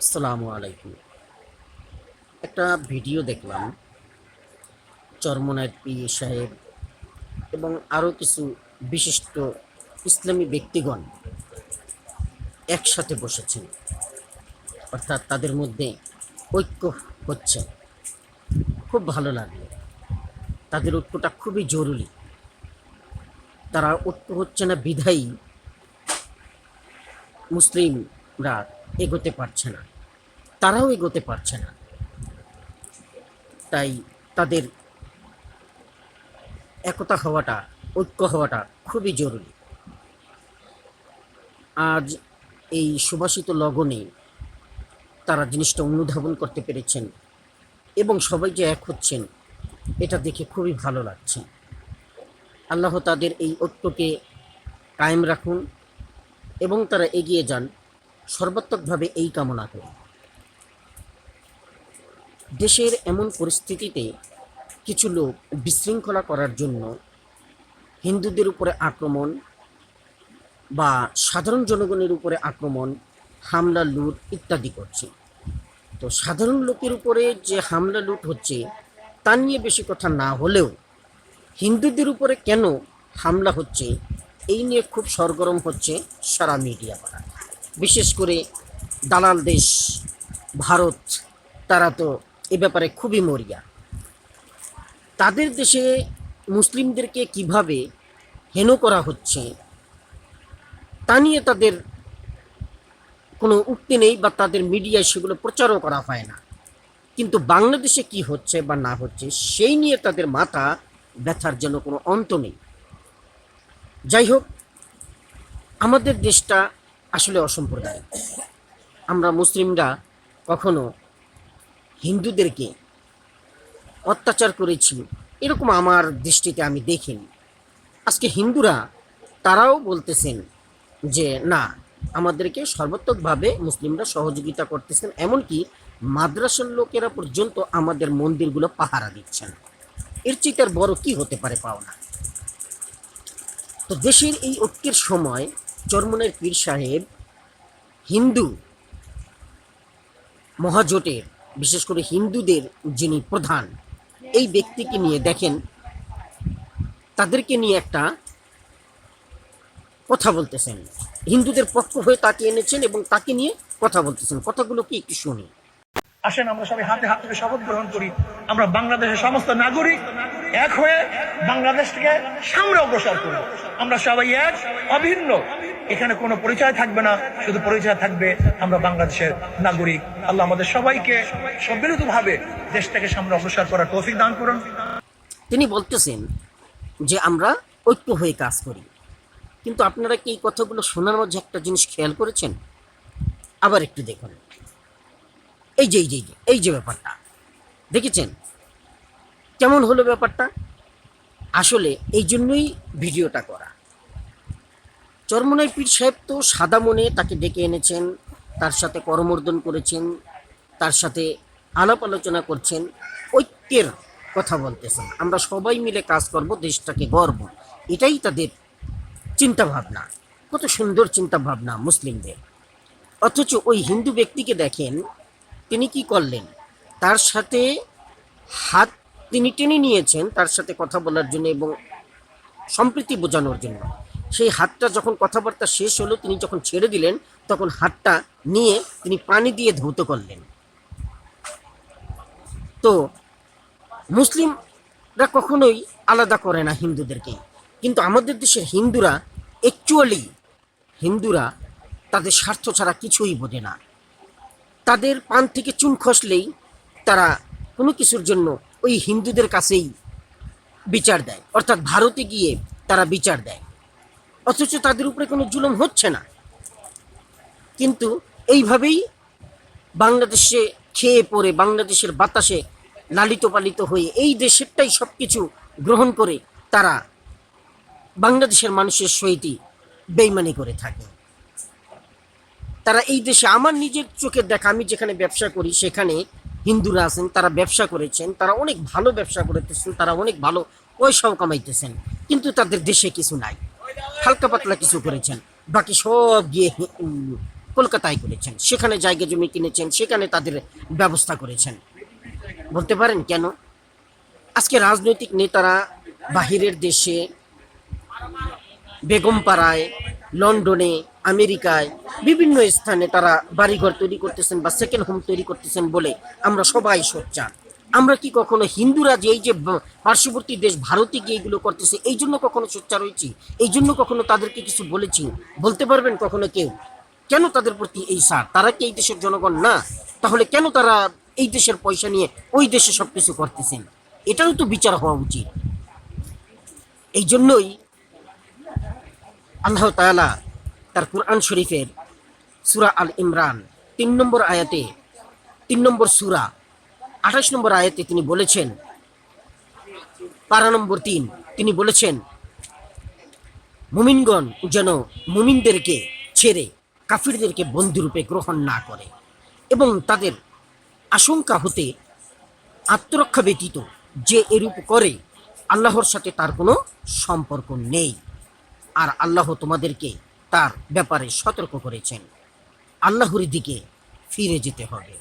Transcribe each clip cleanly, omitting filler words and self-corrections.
আসসালামু আলাইকুম। একটা ভিডিও দেখলাম, চরমনায়ের পীর সাহেব এবং আরও কিছু বিশিষ্ট ইসলামী ব্যক্তিগণ একসাথে বসেছেন, অর্থাৎ তাদের মধ্যে ঐক্য হচ্ছে। খুব ভালো লাগলো। তাদের ঐক্যটা খুবই জরুরি। তারা ঐক্য হচ্ছে না বিধায়ী মুসলিমরা এগোতে পারছে না, তারাও এগোতে পারছে না। তাই তাদের একতা হওয়াটা, ঐক্য হওয়াটা খুবই জরুরি। আজ এই সুবাসিত লগনে তারা জিনিসটা অনুধাবন করতে পেরেছেন এবং সবাই যে এক হচ্ছেন, এটা দেখে খুবই ভালো লাগছে। আল্লাহ তাদের এই ঐক্যকে কায়েম রাখুন এবং তারা এগিয়ে যান, সর্বাত্মকভাবে এই কামনা করি। দেশের এমন পরিস্থিতিতে কিছু লোক বিশৃঙ্খলা করার জন্য হিন্দুদের উপরে আক্রমণ বা সাধারণ জনগণের উপরে আক্রমণ, হামলা, লুট ইত্যাদি করছে। তো সাধারণ লোকের উপরে যে হামলা লুট হচ্ছে তা নিয়ে বেশি কথা না হলেও হিন্দুদের উপরে কেন হামলা হচ্ছে এই নিয়ে খুব সরগরম হচ্ছে সারা মিডিয়া পাড়া। বিশেষ করে দালাল দেশ ভারত, তারা তো এ ব্যাপারে খুবই মরিয়া। তাদের দেশে মুসলিমদেরকে কিভাবে হেন করা হচ্ছে তা নিয়ে তাদের কোনো উক্তি নেই বা তাদের মিডিয়ায় সেগুলো প্রচারও করা হয় না। কিন্তু বাংলাদেশে কি হচ্ছে বা না হচ্ছে সেই নিয়ে তাদের মাথা ব্যথার যেন কোনো অন্ত নেই। যাই হোক, আমাদের দেশটা আসলে অসাম্প্রদায়িক। আমরা মুসলিমরা কখনো হিন্দুদেরকে অত্যাচার করেছি এরকম আমার দৃষ্টিতে আমি দেখিনি। আজকে হিন্দুরা তারাও বলতেছেন যে না, আমাদেরকে সর্বাত্মকভাবে মুসলিমরা সহযোগিতা করতেছেন, এমনকি মাদ্রাসার লোকেরা পর্যন্ত আমাদের মন্দিরগুলো পাহারা দিচ্ছেন। এর চেয়ে আর বড় কি হতে পারে পাওনা। তো দেশের এই ঐক্যের সময় চরমনায়ের পীর সাহেব হিন্দু মহাজোটের, বিশেষ করে হিন্দুদের যিনি প্রধান, এই ব্যক্তিকে নিয়ে দেখেন, তাদেরকে নিয়ে একটা কথা বলতেছেন, হিন্দুদের পক্ষ হয়ে তাকে এনেছেন এবং তাকে নিয়ে কথা বলতেছেন। কথাগুলো কি একটু শুনি। আসেন আমরা সবাই হাতে হাত থেকে শপথ গ্রহণ করি, আমরা বাংলাদেশের সমস্ত নাগরিক এক হয়ে বাংলাদেশকে সামনে অগ্রসর করব। আমরা সবাই এক, অভিন্ন। এখানে কোনো পরিচয় থাকবে না, শুধু পরিচয় থাকবে আমরা বাংলাদেশের নাগরিক। আল্লাহ আমাদের সবাইকে সম্মিলিতভাবে দেশটাকে সামনে অগ্রসর করার তৌফিক দান করুন। তিনি বলতেছেন যে আমরা ঐক্য হয়ে কাজ করি, কিন্তু আপনারা কি এই কথাগুলো শোনার মধ্যে একটা জিনিস খেয়াল করেছেন? আবার একটু দেখুন, এই যে ব্যাপারটা দেখেছেন কেমন হলো ব্যাপারটা। আসলে এই জন্যই ভিডিওটা করা। চরমনাই পীর সাহেব তো সাদা মনে তাকে ডেকে এনেছেন, তার সাথে করমর্দন করেছেন, তার সাথে আলাপ আলোচনা করছেন, ঐক্যের কথা বলতেছেন, আমরা সবাই মিলে কাজ করব, দেশটাকে গর্ব, এটাই তাদের চিন্তা ভাবনা। কত সুন্দর চিন্তা ভাবনা মুসলিমদের। অথচ ওই হিন্দু ব্যক্তিকে দেখেন, তিনি কি করলেন, তার সাথে হাত তিনি টেনে নিয়েছেন তার সাথে কথা বলার জন্য এবং সম্প্রীতি বোঝানোর জন্য। সেই হাতটা যখন কথাবার্তা শেষ হলো, তিনি যখন ছেড়ে দিলেন, তখন হাতটা নিয়ে তিনি পানি দিয়ে ধৌত করলেন। তো মুসলিমরা কখনোই আলাদা করে না হিন্দুদেরকে, কিন্তু আমাদের দেশের হিন্দুরা তাদের স্বার্থ ছাড়া কিছুই বোঝে না। তাদের পান থেকে চুন খসলেই তারা কোনো কিছুর জন্য ওই হিন্দুদের কাছেই বিচার দেয়, অর্থাৎ ভারতে গিয়ে তারা বিচার দেয়, অথচ তাদের উপরে কোনো জুলুম হচ্ছে না। কিন্তু এইভাবেই বাংলাদেশে খেয়ে পড়ে, বাংলাদেশের বাতাসে লালিত পালিত হয়ে এই দেশেরটাই সব কিছু গ্রহণ করে তারা বাংলাদেশের মানুষের সহিতই বেইমানি করে থাকে। তারা এই দেশে, আমার নিজের চোখের দেখা, আমি যেখানে ব্যবসা করি সেখানে হিন্দুরা আছেন, তারা ব্যবসা করেছেন, তারা অনেক ভালো ব্যবসা করতেছেন, তারা অনেক ভালো পয়সাও কামাইতেছেন, কিন্তু তাদের দেশে কিছু নাই, হালকা পাতলা কিছু করেছেন, বাকি সব গিয়ে কলকাতায় করেছেন, সেখানে জায়গা জমি কিনেছেন, সেখানে তাদের ব্যবস্থা করেছেন। বলতে পারেন কেন? আজকে রাজনৈতিক নেতারা বাহিরের দেশে, বেগমপাড়ায়, লন্ডনে, আমেরিকায় বিভিন্ন স্থানে তারা বাড়িঘর তৈরি করতেছেন বা সেকেন্ড হোম তৈরি করতেছেন বলে আমরা সবাই সোচ্চার। আমরা কি কখনো হিন্দুরা যে এই যে পার্শ্ববর্তী দেশ ভারতে গিয়ে এগুলো করতেছে এই জন্য কখনো সোচ্চার হয়েছি? এই জন্য কখনো তাদেরকে কিছু বলেছি? বলতে পারবেন কখনো কেউ? কেন তাদের প্রতি এই সার? তারা কি এই দেশের জনগণ না? তাহলে কেন তারা এই দেশের পয়সা নিয়ে ওই দেশে সবকিছু করতেছেন? এটারও তো বিচার হওয়া উচিত। এই জন্যই আল্লাহ তাআলা তার কুরআন শরীফের সূরা আল ইমরান ৩ নম্বর আয়াতে, ৩ নম্বর সূরা ২৮ নম্বর আয়াতে তিনি বলেছেন, পারা নম্বর ৩, তিনি বলেছেন মুমিনগণ যেন মুমিনদেরকে ছেড়ে কাফিরদেরকে বন্ধুরূপে গ্রহণ না করে এবং তাদের আশঙ্কা হতে আত্মরক্ষা ব্যতীত যে এরূপ করে আল্লাহর সাথে তার কোনো সম্পর্ক নেই। আর আল্লাহ তোমাদেরকে তার ব্যাপারে সতর্ক করেছেন, আল্লাহর দিকে ফিরে যেতে হবে।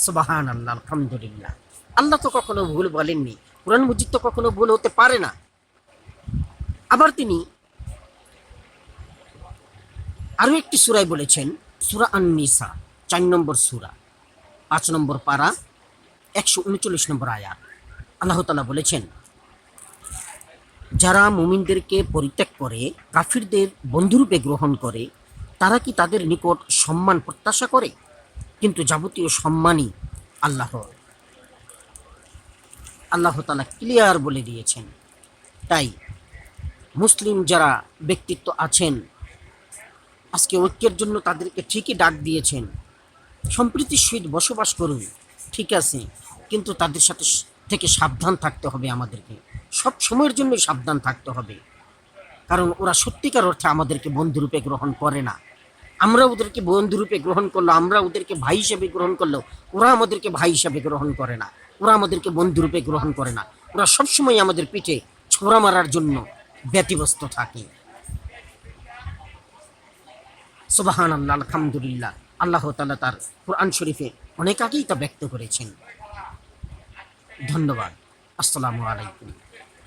সুবহানাল্লাহ, আলহামদুলিল্লাহ। আল্লাহ তো কখনো ভুল বলেননি, কুরআন মজিদ তো কখনো ভুল হতে পারে না। আবার তিনি আরো একটি সূরায় বলেছেন, সূরা আন-নিসা ৪ নম্বর সূরা ৫ নম্বর পারা ১৩৯ নম্বর আয়াত। আল্লাহ তাআলা বলেছেন, যারা মুমিনদেরকে পরিত্যাগ করে কাফিরদের বন্ধুরূপে গ্রহণ করে তারা কি তাদের নিকট সম্মান প্রত্যাশা করে? কিন্তু যাবতীয় সম্মানই আল্লাহর। আল্লাহ তাআলা ক্লিয়ার বলে দিয়েছেন। তাই মুসলিম যারা ব্যক্তিত্ব আছেন আজকে ঐক্যের জন্য তাদেরকে ঠিকই ডাক দিয়েছেন, সম্প্রীতির সহিত বসবাস করুন, ঠিক আছে, কিন্তু তাদের সাথে থেকে সাবধান থাকতে হবে। আমাদেরকে সব সময়ের জন্যই সাবধান থাকতে হবে, কারণ ওরা সত্যিকার অর্থে আমাদেরকে বন্ধুরূপে গ্রহণ করে না। আমরা ওদেরকে বন্ধুরূপে গ্রহণ করলো, আমরা ওদেরকে ভাই হিসেবে গ্রহণ করলেও ওরা আমাদেরকে ভাই হিসেবে গ্রহণ করে না, ওরা আমাদেরকে বন্ধুরূপে গ্রহণ করে না। ওরা সবসময় আমাদের পিঠে ছোড়া মারার জন্য ব্যতিব্যস্ত থাকে। সুবহানাল্লাহ, আলহামদুলিল্লাহ। আল্লাহ তাআলা তার কুরআন শরীফে অনেক আগেই তা ব্যক্ত করেছেন। ধন্যবাদ। আসসালামু আলাইকুম।